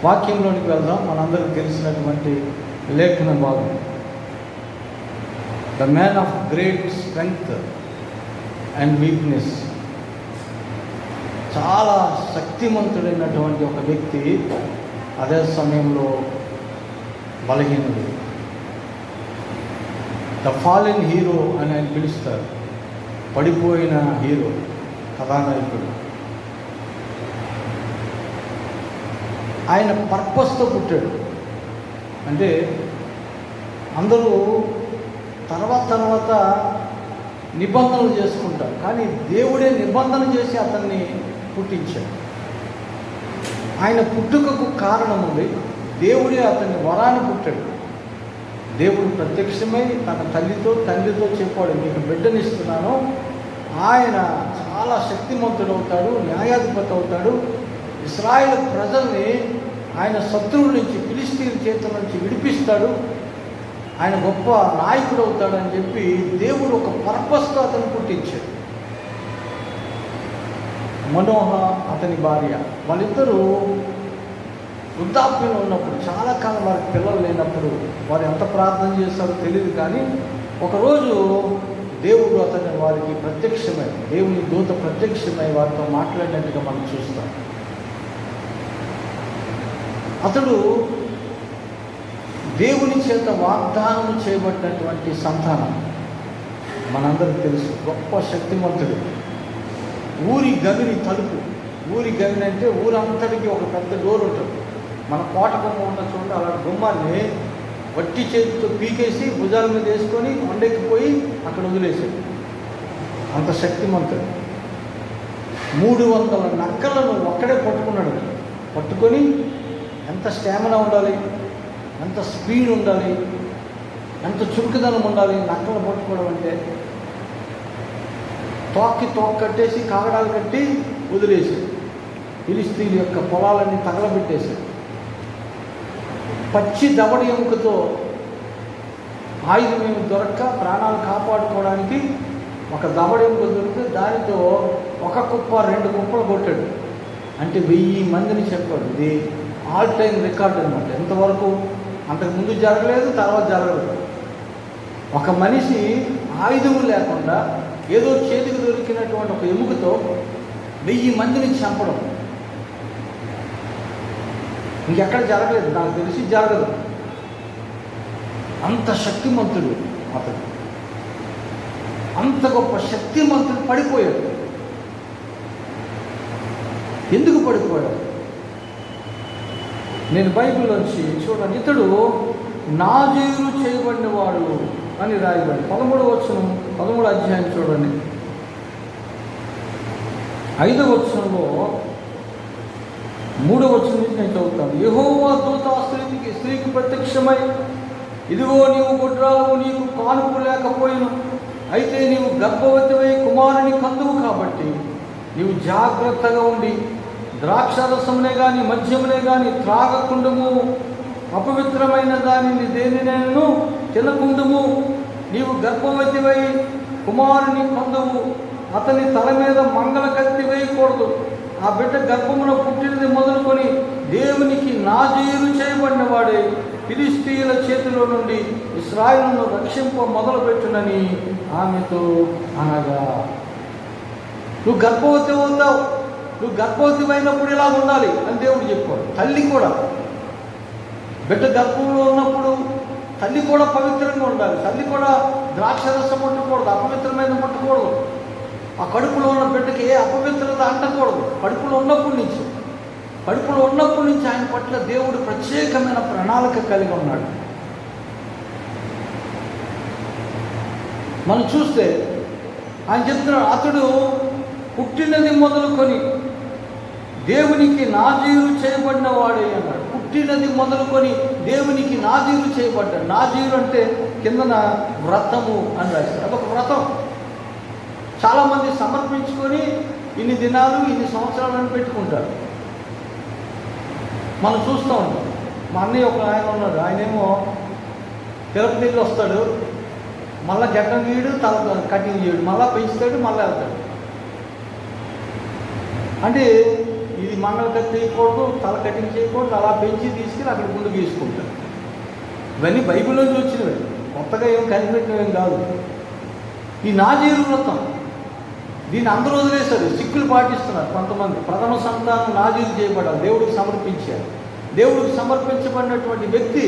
వాక్యంలోనికి వెళ్దాం. మనందరికీ తెలిసినటువంటి లేఖన భాగం, the man of great strength and weakness. చాలా శక్తిమంతుడైనటువంటి ఒక వ్యక్తి, అదే సమయంలో బలహీనుడు. ద ఫాలెన్ హీరో అని ఆయన పిలుస్తారు. పడిపోయిన హీరో, కథానాయకుడు. ఆయన పర్పస్తో పుట్టాడు. అంటే అందరూ తర్వాత నిబంధనలు చేసుకుంటారు, కానీ దేవుడే నిబంధన చేసి అతన్ని పుట్టించాడు. ఆయన పుట్టుకకు కారణం ఉంది. దేవుడే అతన్ని వరాన్ని పుట్టాడు. దేవుడు ప్రత్యక్షమై తన తండ్రితో చెప్పాడు, మీకు బిడ్డనిస్తున్నాను. ఆయన చాలా శక్తిమంతుడు అవుతాడు, న్యాయాధిపతి అవుతాడు. ఇశ్రాయేలు ప్రజల్ని ఆయన శత్రువుల నుంచి, ఫిలిష్తీయుల చేతుల నుంచి విడిపిస్తాడు. ఆయన గొప్ప నాయకుడు అవుతాడని చెప్పి దేవుడు ఒక పర్పస్తో అతను పుట్టించాడు. మనోహ అతని భార్య, వాళ్ళిద్దరూ వృద్ధాప్యంలో ఉన్నప్పుడు, చాలా కాలం వారికి పిల్లలు లేనప్పుడు వారు ఎంత ప్రార్థన చేస్తారో తెలియదు, కానీ ఒకరోజు దేవుడు అతన్ని వారికి ప్రత్యక్షమై, దేవుని దూత ప్రత్యక్షమై వారితో మాట్లాడినట్టుగా మనం చూస్తాం. అతడు దేవుని చేత వాగ్దానం చేయబడినటువంటి సంతానం. మనందరికీ తెలుసు, గొప్ప శక్తిమంతుడు. ఊరి గవిని తలుపు. ఊరి గవిని అంటే ఊరంతటికి ఒక పెద్ద డోర్ ఉంటుంది. మన కోట గుమ్మ ఉన్న చోట అలాంటి గుమ్మాన్ని వట్టి చేతితో పీకేసి భుజాల మీద వేసుకొని కొండెక్కిపోయి అక్కడ వదిలేశాడు. అంత శక్తిమంతుడు. 300 నక్కలను ఒక్కడే పట్టుకున్నాడు. పట్టుకొని ఎంత స్టామినా ఉండాలి, ఎంత స్పీడ్ ఉండాలి, ఎంత చురుకుదనం ఉండాలి నక్కలు పట్టుకోవడం అంటే. తోక కట్టేసి, కాగడాలు కట్టి వదిలేశాడు. ఫిలిష్తీయుల యొక్క పొలాలన్నీ తగలబెట్టేశాడు. పచ్చి దవడి ఎముకతో, ఆయుధం ఏమి దొరక్క ప్రాణాలు కాపాడుకోవడానికి ఒక దవడి ఎముక దొరికితే దానితో ఒక కుప్ప 2 కుప్పలు కొట్టాడు. అంటే 1000 మందిని చెప్పాడు. ఇది ఆల్ టైమ్ రికార్డ్ అనమాట. ఎంతవరకు అంతకుముందు జరగలేదు, తర్వాత జరగలేదు. ఒక మనిషి ఆయుధం లేకుండా ఏదో చేతికి దొరికినటువంటి ఒక ఎముకతో 1000 మందిని చంపడం ఇంకెక్కడ జరగలేదు, నాకు తెలిసి జరగదు. అంత శక్తిమంతుడు అతడు. అంత గొప్ప శక్తిమంతుడు పడిపోయాడు. ఎందుకు పడిపోయాడు? నేను బైబిల్లోంచి చూడండి, ఇతడు నాజీరు చేయబడినవాడు అని రాయబడి 13వ వచనం, 13వ అధ్యాయం చూడండి. 5వ వచనంలో 3వ వచనం నుంచి నేను చదువుతాను. యెహోవా దూత స్త్రీకి ప్రత్యక్షమై, ఇదిగో నీవు గొడ్రాలు, నీకు కానుపు లేకపోయిను, అయితే నీవు గర్భవతివై కుమారుని కందువు, కాబట్టి నీవు జాగ్రత్తగా ఉండి ద్రాక్షారసమునే కానీ మద్యమునే కానీ త్రాగకుండుము, అపవిత్రమైన దానిని దేనినైనను తినకుండుము. నీవు గర్భవతివై కుమారుని కందువు, అతని తల మీద మంగళ కత్తి వేయకూడదు. ఆ బిడ్డ గర్భమున పుట్టినది మొదలుకొని దేవునికి నాజీరు చేయబడిన వాడే ఫిలిష్తీయుల చేతిలో నుండి ఇశ్రాయేలును రక్షింప మొదలుపెట్టునని ఆమెతో అనగా. నువ్వు గర్భవతి అవుతావు, నువ్వు గర్భవతి అయినప్పుడు ఇలా ఉండాలి అని దేవుడు చెప్పాడు. తల్లి కూడా, బిడ్డ గర్భంలో ఉన్నప్పుడు తల్లి కూడా పవిత్రంగా ఉండాలి. తల్లి కూడా ద్రాక్షరసం ముట్టకూడదు, అపవిత్రమైన ముట్టకూడదు. ఆ కడుపులో ఉన్న బిడ్డకి ఏ అపవిత్రత అంటకూడదు. కడుపులో ఉన్నప్పటి నుంచి ఆయన పట్ల దేవుడు ప్రత్యేకమైన ప్రణాళిక కలిగి ఉన్నాడు. మనం చూస్తే ఆయన చెప్తున్నాడు, అతడు పుట్టినది మొదలుకొని దేవునికి నాజీరు చేయబడిన వాడే అన్నాడు. పుట్టినది మొదలుకొని దేవునికి నాజీరు చేయబడ్డాడు. నాజీరు అంటే కిందన వ్రతము అని రాశారు. అదొక వ్రతం. చాలామంది సమర్పించుకొని ఇన్ని దినాలు, ఇన్ని సంవత్సరాలు అని పెట్టుకుంటారు. మనం చూస్తూ ఉంటాం. మా అన్నయ్య ఒక ఆయన ఉన్నాడు. ఆయనేమో తిరుపతికి వస్తాడు, మళ్ళీ గడ్డం గీయడు, తల కటింగ్ చేయడు, మళ్ళీ పెంచుతాడు, మళ్ళీ వెళ్తాడు. అంటే ఇది మంగళ కత్తి వేయకూడదు, తల కటింగ్ చేయకూడదు, అలా పెంచి తీసుకుని అక్కడ ముందు గీసుకుంటారు. ఇవన్నీ బైబిల్లోంచి వచ్చినవి, కొత్తగా ఏం కనిపెట్టినవేం కాదు. ఈ నాజీరు వ్రతం దీన్ని అందరూ వదిలేశారు, సిక్కులు పాటిస్తున్నారు కొంతమంది. ప్రథమ సంతానం నాజీరు చేయబడాలి, దేవుడికి సమర్పించారు. దేవుడికి సమర్పించబడినటువంటి వ్యక్తి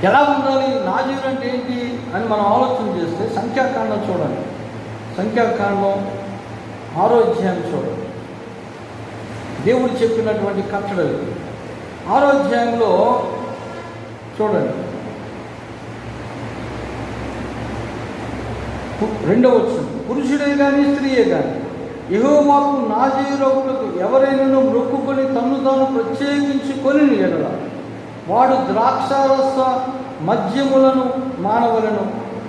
ఎలా ఉండాలి, నాజీరు అంటే ఏంటి అని మనం ఆలోచన చేస్తే సంఖ్యాకాండం చూడండి. సంఖ్యాకాండం 6వ అధ్యాయం చూడండి. దేవుడు చెప్పినటువంటి కట్టడలు 6వ అధ్యాయంలో చూడండి, 2వ వచనం. పురుషుడే కానీ స్త్రీయే కానీ యెహోవాకు నాజీరొకడు ఎవరైనా మొక్కుకొని తన్ను తాను ప్రత్యేకించుకొని ఎడల వాడు ద్రాక్షారస మద్యములను మానవలను,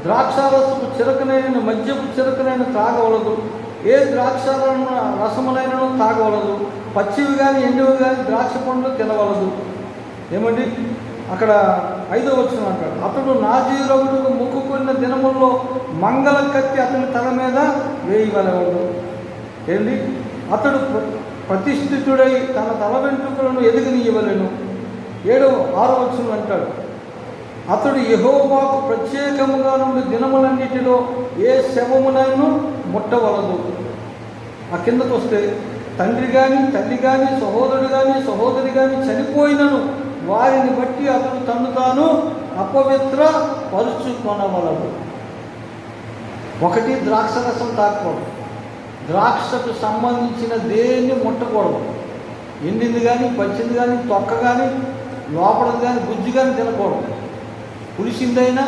ద్రాక్షారసపు చిరకనైన మద్యపు చిరకనైన త్రాగవలదు, ఏ ద్రాక్ష రసములైనను తాగవలదు, పచ్చివి కానీ ఎండివి కానీ ద్రాక్ష పండ్లు తినవలదు. ఏమండి అక్కడ 5వ వచనం అంటాడు, అతడు నాజీరొకడు మొక్కుకున్న దినముల్లో మంగళ కత్తి అతని తల మీద వేయవలవదు. ఏంటి, అతడు ప్రతిష్ఠితుడై తన తల వెంట్రుకలను ఎదుగనీయవలెను. 6వ వచనం అంటాడు, అతడు యెహోవాకు ప్రత్యేకముగా నుండి దినములన్నిటిలో ఏ శవమునైనా ముట్టవలదు. ఆ కిందకు వస్తే తండ్రి కానీ తల్లి కానీ సహోదరుడు కానీ సహోదరి కానీ చనిపోయినను వారిని బట్టి అతడు తను తాను అపవిత్ర పరుచుకొనవలదు. ఒకటి, ద్రాక్షరసం తాకూడదు, ద్రాక్షకు సంబంధించిన దేన్ని ముట్టకూడదు. ఎండింది కానీ పచ్చింది కానీ తొక్క కానీ లోపలది కానీ గుజ్జు కానీ తినకూడదు. పులిసిందైనా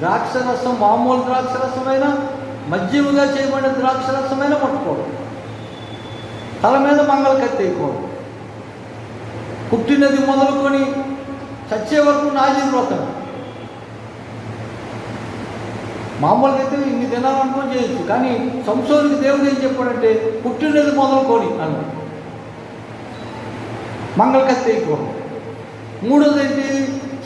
ద్రాక్షరసం, మామూలు ద్రాక్షరసమైనా మద్యముగా చేయబడిన ద్రాక్షరసమైనా ముట్టకూడదు. తల మీద మంగళ కత్తి వేయకూడదు. పుట్టినది మొదలుకొని చచ్చే వరకు నాజీరు వ్రతం. మామూలుగా అయితే ఇన్ని దినాలనుకో చేయొచ్చు, కానీ సంసోనికి దేవుడు ఏం చెప్పాడంటే పుట్టినది మొదలుకొని అన్నాడు, మంగళ కత్తి వేయకూడదు. 3వది ఏంటి,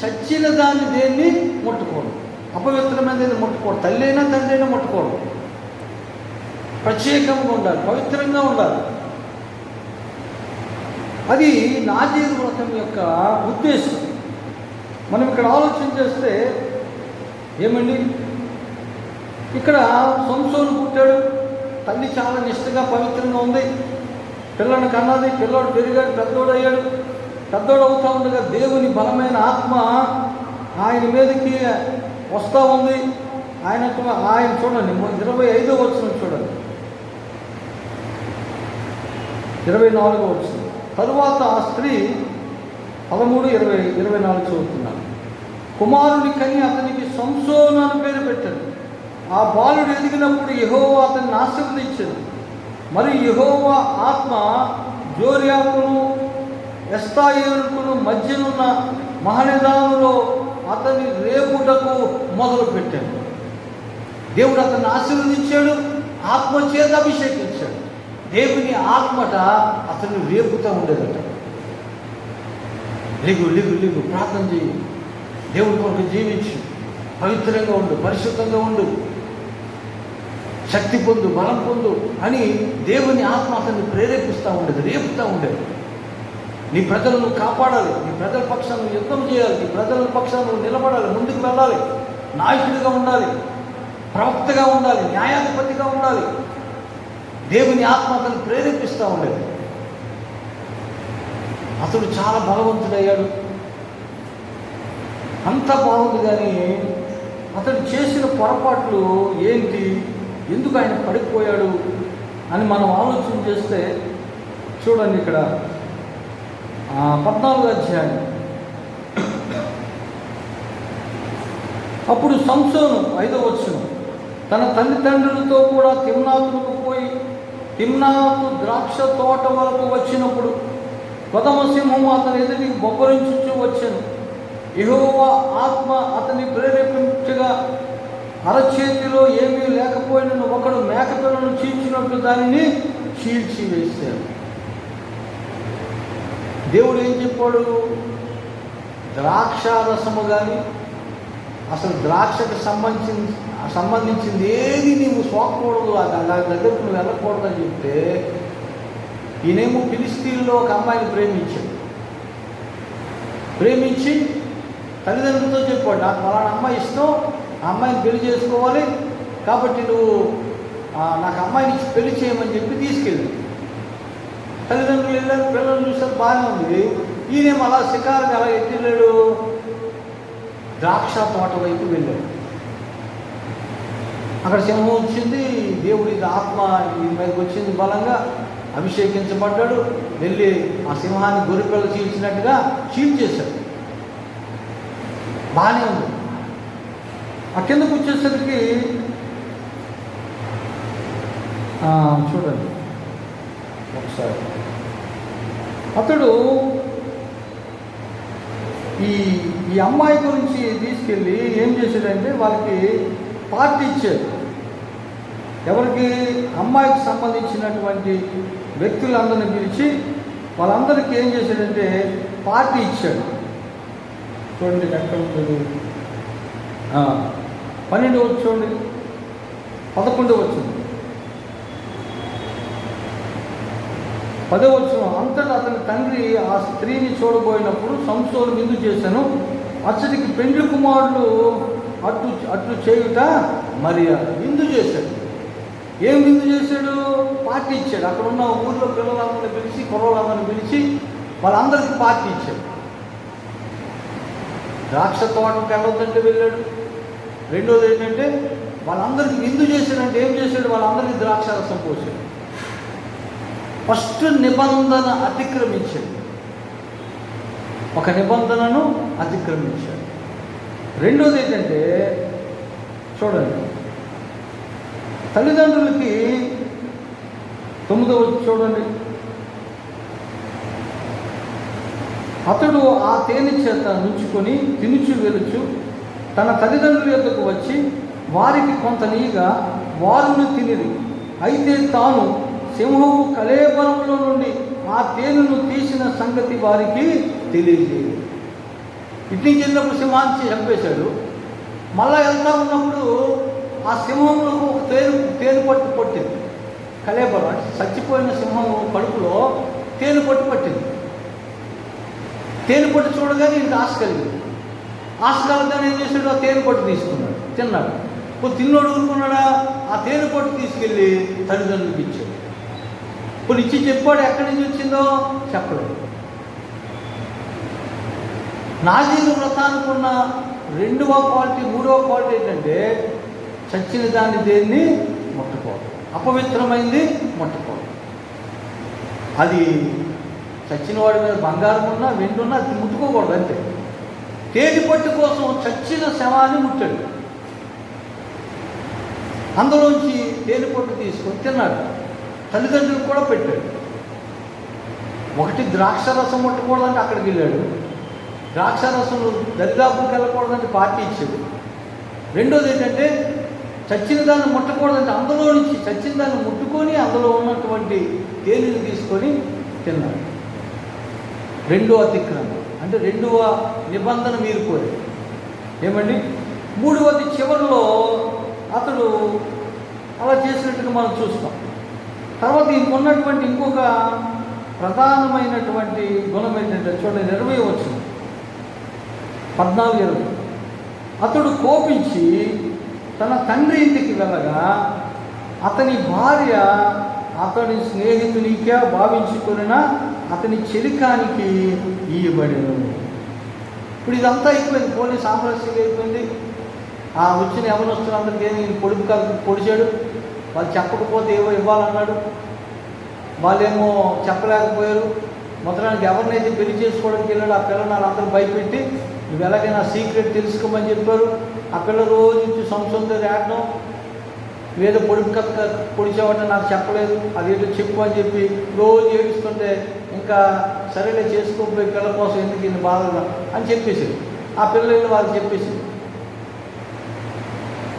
చచ్చిన దాన్ని దేన్ని ముట్టకూడదు, అపవిత్రమైనది ముట్టకూడదు. తల్లి అయినా తండ్రి అయినా ముట్టకూడదు. ప్రత్యేకంగా ఉండాలి, పవిత్రంగా ఉండాలి. అది నాజీరు వ్రతం యొక్క ఉద్దేశం. మనం ఇక్కడ ఆలోచన చేస్తే ఏమండి, ఇక్కడ సంసోను పుట్టాడు, తల్లి చాలా నిష్ఠగా పవిత్రంగా ఉంది, పిల్లని కన్నది, పిల్లోడు పెరిగాడు, పెద్దోడు అయ్యాడు. పెద్దోడు అవుతూ ఉండగా దేవుని బలమైన ఆత్మ ఆయన మీదకి వస్తూ ఉంది. ఆయన చూడండి 25వ వచనం చూడండి, 24వ వచనం. తరువాత ఆ స్త్రీ 13, 20, 24 చదువుతున్నాను. కుమారుని కని అతనికి సంసోను అని పేరు పెట్టాడు. ఆ బాలుడు ఎదిగినప్పుడు యెహోవా అతన్ని ఆశీర్వదించాడు. మరి యెహోవా ఆత్మ జోర్యాకును ఎస్తాయేలుకును మధ్యనున్న మహనెదానులో అతని రేపుటకు మొదలుపెట్టాడు. దేవుడు అతన్ని ఆశీర్వదించాడు, ఆత్మ చేత అభిషేకించాడు. దేవుని ఆత్మట అతన్ని రేపుతూ ఉండేదట. లిగు లిగు లిగు, ప్రార్థన చేయి, దేవుడి కొరకు జీవించు, పవిత్రంగా ఉండు, పరిశుద్ధంగా ఉండు, శక్తి పొందు, బలం పొందు అని దేవుని ఆత్మ అతన్ని ప్రేరేపిస్తూ ఉండేది, రేపుతూ ఉండేది. నీ ప్రజలను కాపాడాలి, నీ ప్రజల పక్షాన్ని యుద్ధం చేయాలి, నీ ప్రజల పక్షాన్ని నిలబడాలి, ముందుకు వెళ్ళాలి, నాయకుడిగా ఉండాలి, ప్రవక్తగా ఉండాలి, న్యాయాధిపతిగా ఉండాలి. దేవుని ఆత్మ అతను ప్రేరేపిస్తూ ఉండేది. అతడు చాలా బలవంతుడయ్యాడు. అంత బాగుంది, కానీ అతడు చేసిన పొరపాట్లు ఏంటి, ఎందుకు ఆయన పడిపోయాడు అని మనం ఆలోచన చేస్తే చూడండి, ఇక్కడ 14వ అధ్యాయం. అప్పుడు సంసోను 5వ వచనం తన తల్లిదండ్రులతో కూడా తిమ్నాతుకు పోయి తిమ్నాతు ద్రాక్ష తోట వరకు వచ్చినప్పుడు కొదమసింహము అతని ఎదుటికి బొబ్బరించుచూ వచ్చాను. యెహోవా ఆత్మ అతని ప్రేరేపించగా అరచేతిలో ఏమీ లేకపోయినను ఒకడు మేకపిల్లను చీల్చినట్టు దానిని చీల్చివేశాడు. దేవుడు ఏం చెప్పాడు, ద్రాక్షారసము కానీ అసలు ద్రాక్షకు సంబంధించింది ఏది నీవు సోకూడదు, దాని దగ్గరకు నువ్వు వెళ్ళకూడదని చెప్తే ఈయనేమో ఫిలిస్తీన్లో ఒక అమ్మాయిని ప్రేమించి తల్లిదండ్రులతో చెప్పాడు, నాకు ఫలానా అమ్మాయి ఇష్టం, ఆ అమ్మాయిని పెళ్లి చేసుకోవాలి, కాబట్టి నువ్వు నాకు అమ్మాయిని ఇచ్చి పెళ్లి చేయమని చెప్పి తీసుకెళ్ళి తల్లిదండ్రులు వెళ్ళారు. పిల్లలు చూసారు, బాగానే ఉంది. ఈయనేమో అలా శిఖారుగా అలా ఎత్తిళ్ళాడు, ద్రాక్ష తోట వైపు వెళ్ళాడు. అక్కడ సింహం వచ్చింది, దేవుడి ఆత్మ ఈ మీదకి వచ్చింది, బలంగా అభిషేకించబడ్డాడు. వెళ్ళి ఆ సింహాన్ని గొర్రెపిల్ల చీల్చినట్టుగా చీల్చేశాడు. బాగానే ఉంది. ఆ కిందకు వచ్చేసరికి చూడండి ఒకసారి, అతడు ఈ అమ్మాయి గురించి తీసుకెళ్ళి ఏం చేశాడంటే వాళ్ళకి పార్టీ ఇచ్చాడు. ఎవరికి? అమ్మాయికి సంబంధించినటువంటి వ్యక్తులందరినీ పిలిచి వాళ్ళందరికీ ఏం చేశాడంటే పార్టీ ఇచ్చాడు. చూడండి ఎక్కడ ఉంటుంది, 12 చూడండి, 11 వచ్చింది, 10 వచ్చిన. అంతటా అతని తండ్రి ఆ స్త్రీని చూడబోయినప్పుడు సంసోను విందు చేశాను, అతడికి పెండ్లి కుమారుడు అట్లు చేయుట మర్యాద. విందు చేశాడు. ఏం విందు చేశాడు? పార్టీ ఇచ్చాడు. అక్కడ ఉన్న ఊళ్ళో పిల్లలందరినీ పిలిచి, కుర్రోళ్ళందరినీ పిలిచి వాళ్ళందరికీ పార్టీ ఇచ్చాడు. ద్రాక్ష తోటకు వెళ్ళొద్దంటే వెళ్ళాడు. రెండోది ఏంటంటే వాళ్ళందరికీ విందు చేశాడంటే ఏం చేశాడు? వాళ్ళందరికీ ద్రాక్షారసం పోసాడు. ఫస్ట్ నిబంధన అతిక్రమించాడు, ఒక నిబంధనను అతిక్రమించాడు. రెండోది ఏంటంటే చూడండి, తల్లిదండ్రులకి 9 చూడండి, అతడు ఆ తేనె చేత నుంచుకొని తినుచు వెలుచు తన తల్లిదండ్రుల యొద్దకు వచ్చి వారికి కొంత నీగా వారును తినిరి. అయితే తాను సింహము కళేబరంలో నుండి ఆ తేనెను తీసిన సంగతి వారికి తెలియజేయదు. ఇట్ని చెందినప్పుడు సింహాన్ని చంపేశాడు. మళ్ళా వెళ్తా ఉన్నప్పుడు ఆ సింహంలో ఒక తేనె పట్టు పట్టింది. కళేబరం అంటే చచ్చిపోయిన సింహం కడుపులో తేనె పట్టింది. తేనె పట్టు చూడగానే ఇంత ఆశ కలిగింది. ఆశ కలగానే ఏం చేశాడు? ఆ తేనె పట్టు తీసుకున్నాడు, తిన్నాడు. ఇప్పుడు తిన్నోడు ఊరుకున్నాడా? ఆ తేనె పట్టు తీసుకెళ్ళి తల్లిదండ్రులకు ఇచ్చాడు. ఇప్పుడు ఇచ్చి చెప్పాడు, ఎక్కడి నుంచి వచ్చిందో చెప్పలేదు. నాజీరు వ్రతానికి ఉన్న 2వ క్వాలిటీ, 3వ క్వాలిటీ ఏంటంటే చచ్చిన దాన్ని దేన్ని ముట్టుకోవడం, అపవిత్రమైంది ముట్టుకోవడం. అది చచ్చిన వాడి మీద బంగారం ఉన్నా వెండి ఉన్నా అది ముట్టుకోకూడదు అంతే. తేనె పట్టు కోసం చచ్చిన శవాన్ని ముట్టాడు. అందులోంచి తేనె పట్టు తీసుకొని తిన్నాడు. తల్లిదండ్రులకు కూడా పెట్టాడు. ఒకటి ద్రాక్షరసం ముట్టకూడదంటే అక్కడికి వెళ్ళాడు. ద్రాక్షరసం దరిదాపులకు వెళ్ళకూడదంటే పార్టీ ఇచ్చాడు. రెండోది ఏంటంటే చచ్చిన దాన్ని ముట్టకూడదంటే అందులో నుంచి చచ్చిన దాన్ని ముట్టుకొని అందులో ఉన్నటువంటి తేనెను తీసుకొని తిన్నాడు. 2వ అతిక్రమం అంటే 2వ నిబంధన మీరిపోయి ఏమండి. 3వది చివరిలో అతడు అలా చేసినట్టుగా మనం చూస్తాం. తర్వాత ఇంకొన్నటువంటి ఇంకొక ప్రధానమైనటువంటి గుణం ఏంటంటే చూడండి, 20 వచ్చింది, 14, 20. అతడు కోపించి తన తండ్రి ఇంటికి వెళ్ళగా అతని భార్య అతని స్నేహితునిగా భావించుకున్న అతని చెలికానికి ఇయ్యబడెను. ఇప్పుడు ఇదంతా అయిపోయింది, పోలీస్ సామరస్యంగా అయిపోయింది. ఆ వచ్చిన యవనస్తులందరికీ ఏమి పొడిచాడు. వాళ్ళు చెప్పకపోతే ఏవో ఇవ్వాలన్నాడు. వాళ్ళేమో చెప్పలేకపోయారు. మొత్తానికి ఎవరినైతే పెళ్లి చేసుకోవడానికి వెళ్ళాడు ఆ పిల్లని వాళ్ళందరూ భయపెట్టి నువ్వు ఎలాగైనా సీక్రెట్ తెలుసుకోమని చెప్పారు. ఆ పిల్ల రోజు నుంచి సంసోను దగ్గర ఆడడం, ఏదో పొడిచావంటే నాకు చెప్పలేదు, అదేదో చెప్పు అని చెప్పి రోజు ఏడుస్తుంటే ఇంకా సరేలే చేసుకోకపోయి పిల్ల కోసం ఎందుకు ఇన్ని బాధలు అని చెప్పేసి ఆ పిల్లలు వాళ్ళు చెప్పేసి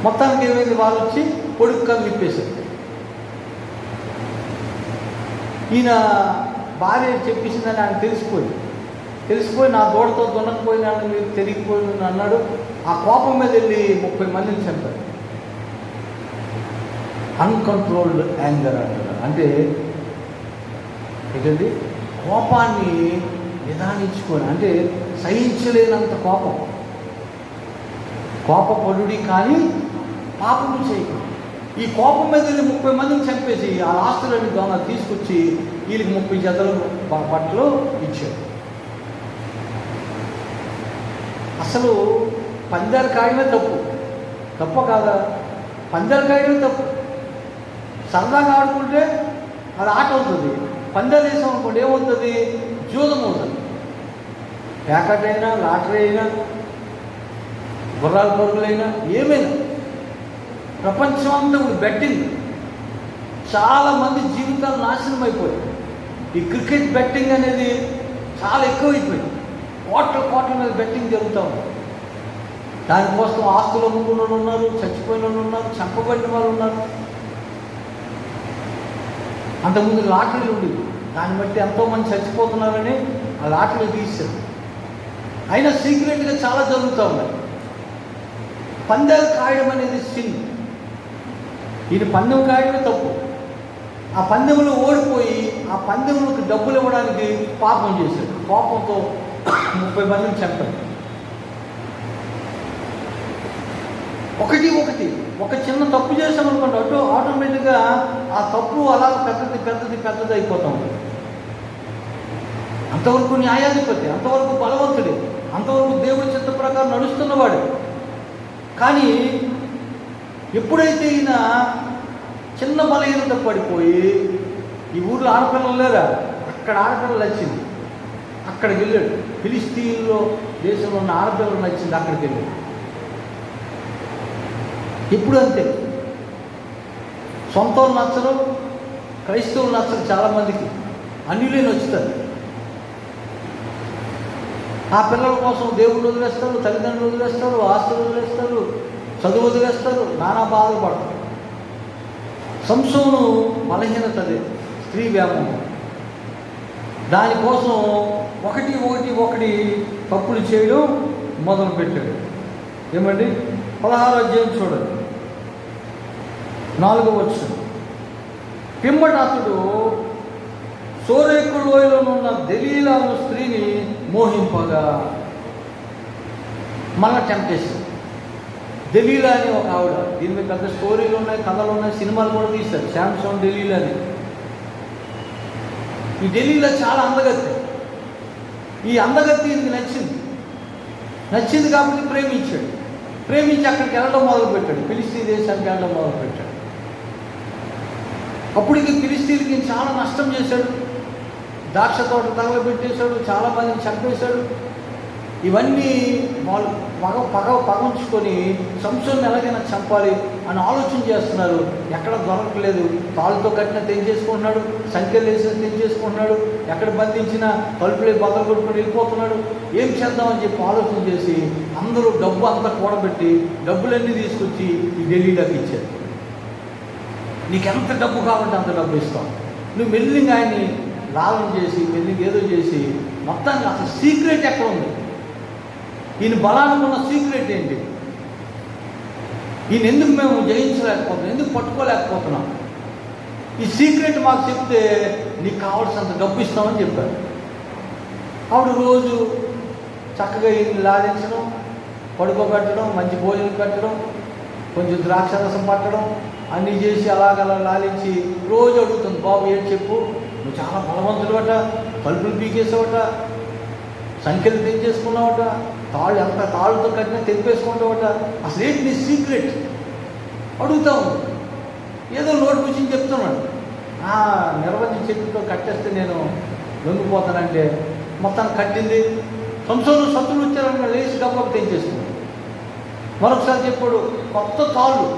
మొత్తానికి ఏమైంది, వాళ్ళు వచ్చి పొడుక్కని చెప్పేశారు. ఈయన భార్య చెప్పేసిందని ఆయన తెలిసిపోయి నా దూడతో దున్నకపోయినాను మీరు తెలియకపోయింది అన్నాడు. ఆ కోపం మీద వెళ్ళి 30 మందిని చంపాడు. అన్కంట్రోల్డ్ యాంగర్ అంటారు. అంటే ఏంటండి? కోపాన్ని నిదానించుకొని, అంటే సహించలేనంత కోపపడుడి కానీ పాపము చేయకండి. ఈ కోపం మీద వెళ్ళి 30 మందిని చంపేసి ఆ ఆస్తులని దొంగ తీసుకొచ్చి వీళ్ళకి 30 జతలు బట్టలు ఇచ్చాడు. అసలు పందాలు కాయడమే తప్పు కాదా? పందాలు కాయడమే తప్పు. సరదాగా ఆడుకుంటే అది ఆట అవుతుంది. పందాలు వేసాం అనుకోండి ఏమవుతుంది? జూదం అవుతుంది. ప్యాకెట్ అయినా, లాటరీ అయినా, గుర్రాల పరుగులైనా, ఏమైనా ప్రపంచం అంతా బెట్టింగ్. చాలామంది జీవితాలు నాశనం అయిపోయాయి. ఈ క్రికెట్ బెట్టింగ్ అనేది చాలా ఎక్కువైపోయింది. కోట్ల మీద బెట్టింగ్ జరుగుతూ ఉంది. దానికోసం ఆస్తులు అమ్ముకున్న వాళ్ళు ఉన్నారు, చచ్చిపోయిన వాళ్ళు ఉన్నారు, చంపబడిన వాళ్ళు ఉన్నారు. అంతకుముందు లాటరీలు ఉండేవి, దాన్ని బట్టి ఎంతోమంది చచ్చిపోతున్నారని ఆ లాటరీలు తీశారు. అయినా సీక్రెట్గా చాలా జరుగుతూ ఉన్నాయి. పందాలు కాయడం అనేది సిన్. ఈయన పందెం కాయడమే తప్పు. ఆ పందెంలో ఓడిపోయి ఆ పందెంలోకి డబ్బులు ఇవ్వడానికి పాపం చేశాడు. కోపంతో 30 మందిని చంపాడు. ఒక చిన్న తప్పు చేసామనుకోండి, ఆటోమేటిక్గా ఆ తప్పు అలా పెద్దది అయిపోతాం. అంతవరకు న్యాయాధిపతి, అంతవరకు బలవంతుడే, అంతవరకు దేవుడి చిత్త ప్రకారం నడుస్తున్నవాడు. కానీ ఎప్పుడైతే ఈయన చిన్న బలహీనత పడిపోయి, ఈ ఊర్లో ఆడపిల్లలు లేరా, అక్కడ ఆడపిల్లలు నచ్చింది, అక్కడికి వెళ్ళాడు. ఫిలిస్తీన్లో దేశంలో ఉన్న ఆడపిల్లలు నచ్చింది, అక్కడికి వెళ్ళాడు. ఎప్పుడు అంతే. సొంత వాళ్ళు నచ్చరు, క్రైస్తవులు నచ్చరు. చాలామందికి అన్యులే నచ్చుతారు. ఆ పిల్లల కోసం దేవుళ్ళు వదిలేస్తారు, తల్లిదండ్రులు వదిలేస్తారు, ఆస్తులు వదిలేస్తారు, చదువు వదిలేస్తారు, నానా బాధలు పడతారు. సంసోను బలహీనత అదే, స్త్రీ వ్యామోహం. దానికోసం ఒకటి తప్పులు చేయడం మొదలుపెట్టాడు. ఏమండి? 16వ అధ్యాయం చూడండి, 4వ వచనం. పిమ్మట అతడు సోరేకు లోయలో ఉన్న దెలీలాను స్త్రీని మోహింపగా, మళ్ళా టెంప్టేషన్. దెలీలా అని ఒక ఆవిడ, దీని మీద పెద్ద స్టోరీలు ఉన్నాయి, కథలు ఉన్నాయి, సినిమాలు కూడా తీశారు. శాంసన్ దెలీలా అని. ఈ దెలీలా చాలా అందగత్తి. ఈ అందగత్తి ఈయనకి నచ్చింది కాబట్టి ప్రేమించి అక్కడికి వెళ్ళడం మొదలుపెట్టాడు. ఫిలిస్తీన్ దేశానికి వెళ్ళడం మొదలుపెట్టాడు. అప్పటికి ఫిలిస్తీన్కి చాలా నష్టం చేశాడు. ద్రాక్ష తోట తగలబెట్టేశాడు, చాలామందిని చంపేశాడు. ఇవన్నీ వాళ్ళు పగంచుకొని సంసోన్ని ఎలాగైనా చంపాలి అని ఆలోచన చేస్తున్నారు. ఎక్కడ దొరకలేదు. తాళ్ళతో కట్టిన తెంచేసుకుంటున్నాడు, సంఖ్యలు వేసిన తెంచేసుకుంటున్నాడు, ఎక్కడ బంధించినా తలుపులే బదలు కొట్టుకొని వెళ్ళిపోతున్నాడు. ఏం చేద్దామని చెప్పి ఆలోచన చేసి అందరూ డబ్బు అంతా కూడబెట్టి డబ్బులన్నీ తీసుకొచ్చి ఈ ఢిల్లీలోకి ఇచ్చారు. నీకు ఎంత డబ్బు కావాలంటే అంత డబ్బు ఇస్తాం. నువ్వు మెల్లిగా ఆయన్ని లాభం చేసి మెల్లిగా ఏదో చేసి మొత్తానికి అసలు సీక్రెట్ ఎక్కడ ఉంది? ఈయన బలానుకున్న సీక్రెట్ ఏంటి? ఈయన ఎందుకు మేము జయించలేకపోతున్నాం, ఎందుకు పట్టుకోలేకపోతున్నాం? ఈ సీక్రెట్ మాకు చెప్తే నీకు కావాల్సినంత డబ్బు ఇస్తామని చెప్పారు. ఆవిడ రోజు చక్కగా ఈయన్ని లాలించడం, పడుకోబెట్టడం, మంచి భోజనం పెట్టడం, కొంచెం ద్రాక్షరసం పట్టడం అన్నీ చేసి అలాగలా లాలించి రోజు అడుగుతుంది, బాబు ఏంటి చెప్పు, నువ్వు చాలా బలవంతుడవట, తలుపులు పీకేసావట, సంఖ్యలు తెంచేసుకున్నావట, ఎంత తాళ్ళతో కట్టినా తెంపేసుకుంటావట, అసలు ఏంటి నీ సీక్రెట్ అడుగుతా ఉంది. ఏదో నోటి కూర్చొని చెప్తున్నాడు. నిర్వహించి చెట్టుతో కట్టేస్తే నేను లొంగిపోతానంటే మొత్తాన్ని కట్టింది. సంసోను శత్రువులు వచ్చారని లేచి డబ్బకు తెంచేసుకున్నాడు. మరొకసారి చెప్పాడు, కొత్త తాళ్ళు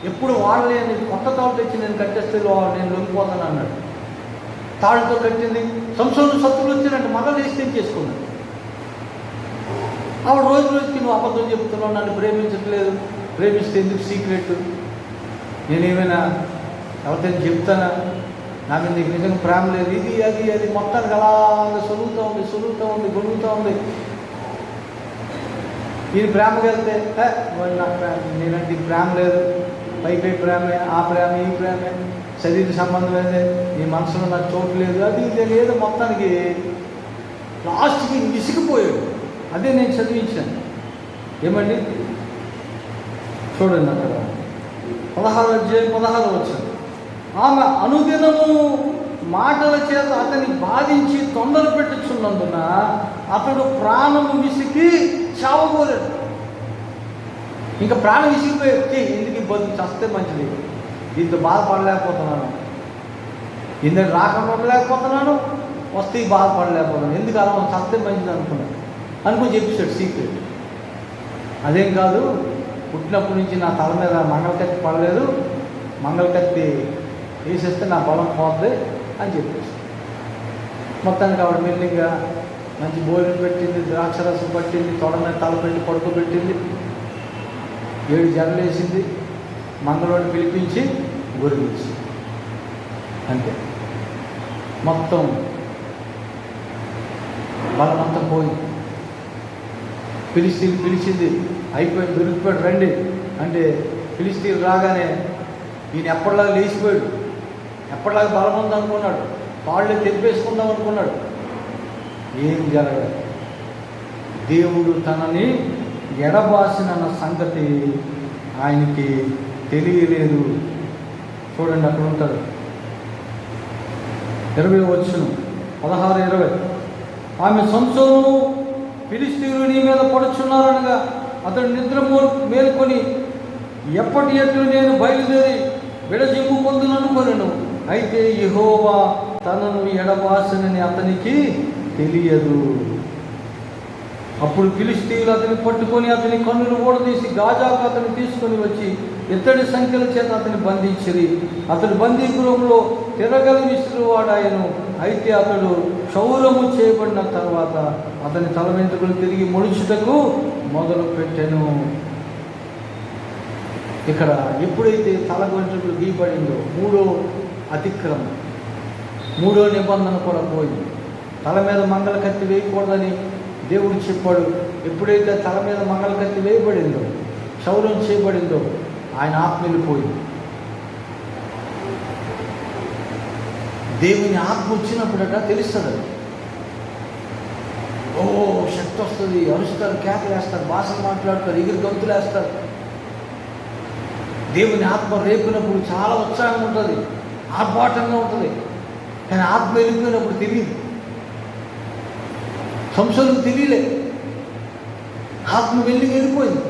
ఎప్పుడు వాడలేని కొత్త తాళ్ళు తెచ్చి నేను కట్టేస్తే నేను లొంగిపోతాను అన్నాడు. తాళ్ళతో కట్టింది. సంసోను శత్రువులు వచ్చారంటే మళ్ళీ లేచి తెంచేసుకున్నాడు. ఆవిడ రోజుకి నువ్వు అబద్ధం చెప్తున్నావు, నన్ను ప్రేమించట్లేదు, ప్రేమిస్తే ఎందుకు సీక్రెట్, నేనేమైనా ఎవరికైనా చెప్తానా, నా మీద నీకు నిజంగా ప్రేమ లేదు, ఇది అది మొత్తానికి అలాగే సొలుగుతూ ఉంది గొలుగుతూ ఉంది. ఈయన ప్రేమకి వెళ్తే నాకు నేనంటే ప్రేమ లేదు, పై ప్రేమే, ఆ ప్రేమ ఈ ప్రేమే, శరీర సంబంధమైనది, నీ మనసులో నాకు చోటు లేదు, అది ఇది లేదు. మొత్తానికి లాస్ట్కి విసిగిపోయాడు. అదే నేను చదివించాను. ఏమండి చూడండి అక్కడ 16 వచ్చాడు. ఆమె అనుదినము మాటల చేత అతన్ని బాధించి తొందర పెట్టుచున్నందున అతడు ప్రాణము విసిగి చావబోలేడు. ఇంకా ప్రాణం విసిగిపోయి ఎందుకు బతుకు చస్తే మంచిది, దీంతో బాధపడలేకపోతున్నాను, ఇందుకు రాకుండా ఉండలేకపోతున్నాను, వస్తే బాధపడలేకపోతున్నాను, ఎందుకు అలా చస్తే మంచిది అనుకుని చెప్పేశాడు సీక్రెట్. అదేం కాదు, పుట్టినప్పటి నుంచి నా తల మీద మంగళకత్తి పడలేదు, మంగళకత్తి వేసేస్తే నా బలం పోద్ది అని చెప్పేసి మొత్తానికి ఆవిడ మెల్లిగా మంచి భోజనం పెట్టింది, ద్రాక్షరసం పట్టింది, తొడ మీద తల పెట్టి పడుకోబెట్టింది, 7 జడలు వేసింది, మంగళవాడిని పిలిపించి గురించి అంతే. మొత్తం బలమంతా పోయింది. పిలిచింది, అయిపోయింది, దొరికిపోయాడు, రండి అంటే ఫిలిస్తీన్ రాగానే ఈయన ఎప్పటిలాగా లేచిపోయాడు, ఎప్పటిలాగా బలం ఉంది అనుకున్నాడు, కాళ్ళు తెప్పేసుకుందాం అనుకున్నాడు. ఏం జరగదు. దేవుడు తనని ఎడబాసినన్న సంగతి ఆయనకి తెలియలేదు. చూడండి అక్కడ ఉంటారు 20 వచ్చును 16-20. ఆమె సంసోను ఫిలిస్తీయులు నీ మీద పడుచున్నారనగా అతడు నిద్ర మేల్కొని ఎప్పటి ఎట్లు నేను బయలుదేరి విడజిమ్ము పొందుననుకొనెను. అయితే యెహోవా తనను ఎడబాసనని అతనికి తెలియదు. అప్పుడు ఫిలిస్తీయులు అతన్ని పట్టుకొని అతని కన్నులు ఊడదీసి గాజాకు అతన్ని తీసుకొని వచ్చి ఇత్తడి సంఖ్యల చేత అతన్ని బంధించిరి. అతడు బందీగృహంలో తిరగలి విసిరివాడాయను. అయితే అతడు క్షౌరము చేయబడిన తర్వాత అతని తల వెంట్రుకలు తిరిగి మొలుచుటకు మొదలు పెట్టెను. ఇక్కడ ఎప్పుడైతే తల వెంట్రుకలు గీయబడిందో 3వ అతిక్రమం, 3వ నిబంధన కూడా పోయింది. తల మీద మంగళ కత్తి వేయకూడదని దేవుడు చెప్పాడు. ఎప్పుడైతే తల మీద మంగళ కత్తి వేయబడిందో, క్షౌరం చేయబడిందో, ఆయన ఆత్మ వెళ్ళిపోయింది. దేవుని ఆత్మ వచ్చినప్పుడట తెలుస్తుంది. ఓ శక్తి వస్తుంది, అరుస్తారు, కేకలు వేస్తారు, భాషలు మాట్లాడతారు, ఎగిరి గంతులు వేస్తారు. దేవుని ఆత్మ రేపినప్పుడు చాలా ఉత్సాహం ఉంటుంది, ఆర్భాటంగా ఉంటుంది. కానీ ఆత్మ వెళ్ళిపోయినప్పుడు తెలియదు. సంసోనుకు తెలియలే, ఆత్మ వెళ్ళిపోయింది.